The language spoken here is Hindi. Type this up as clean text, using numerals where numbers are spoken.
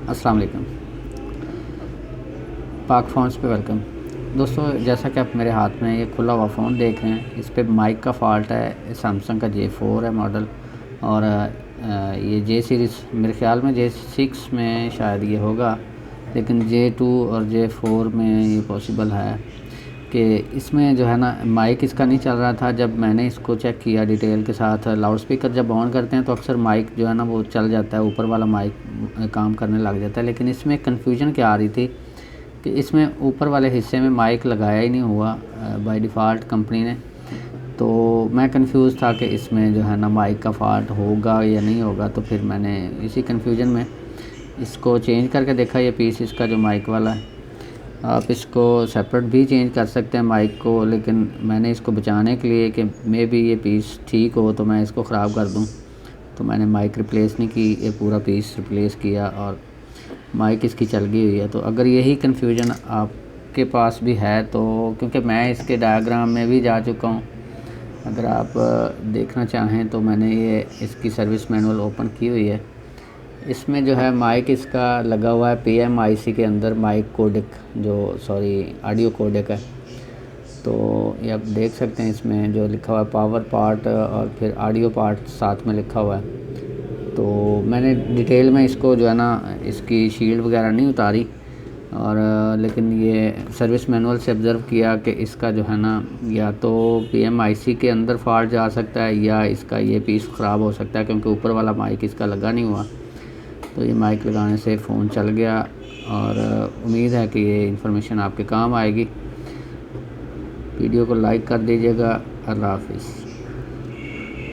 अस्सलाम वालेकुम। पाक फ़ोन्स पे वेलकम। दोस्तों, जैसा कि आप मेरे हाथ में ये खुला हुआ फ़ोन देख रहे हैं, इस पे माइक का फ़ॉल्ट है। सैमसंग का J4 है मॉडल, और ये J सीरीज़ मेरे ख़्याल में J6 में शायद ये होगा, लेकिन J2 और J4 में ये पॉसिबल है कि इसमें जो है ना माइक इसका नहीं चल रहा था। जब मैंने इसको चेक किया डिटेल के साथ, लाउड स्पीकर जब ऑन करते हैं तो अक्सर माइक जो है ना वो चल जाता है, ऊपर वाला माइक काम करने लग जाता है। लेकिन इसमें कन्फ्यूजन क्या आ रही थी कि इसमें ऊपर वाले हिस्से में माइक लगाया ही नहीं हुआ बाय डिफ़ॉल्ट कंपनी ने। तो मैं कंफ्यूज था कि इसमें जो है ना माइक का फ़ॉल्ट होगा या नहीं होगा। तो फिर मैंने इसी कन्फ्यूजन में इसको चेंज करके देखा। ये पीस इसका जो माइक वाला है, आप इसको सेपरेट भी चेंज कर सकते हैं माइक को, लेकिन मैंने इसको बचाने के लिए कि मे बी ये पीस ठीक हो तो मैं इसको ख़राब कर दूं, तो मैंने माइक रिप्लेस नहीं की, ये पूरा पीस रिप्लेस किया और माइक इसकी चल गई हुई है। तो अगर यही कन्फ्यूजन आपके पास भी है तो, क्योंकि मैं इसके डायग्राम में भी जा चुका हूँ, अगर आप देखना चाहें तो मैंने ये इसकी सर्विस मैनुअल ओपन की हुई है। इसमें जो है माइक इसका लगा हुआ है PMIC के अंदर, माइक कोडेक ऑडियो कोडेक है। तो ये आप देख सकते हैं इसमें जो लिखा हुआ है पावर पार्ट और फिर ऑडियो पार्ट साथ में लिखा हुआ है। तो मैंने डिटेल में इसको जो है ना इसकी शील्ड वगैरह नहीं उतारी, और लेकिन ये सर्विस मैनुअल से ऑब्ज़र्व किया कि इसका जो है ना या तो PMIC के अंदर फॉल्ट जा सकता है या इसका ये पीस ख़राब हो सकता है, क्योंकि ऊपर वाला माइक इसका लगा नहीं हुआ। तो ये माइक लगाने से फ़ोन चल गया, और उम्मीद है कि ये इन्फॉर्मेशन आपके काम आएगी। वीडियो को लाइक कर दीजिएगा। अल्लाह हाफ़िज़।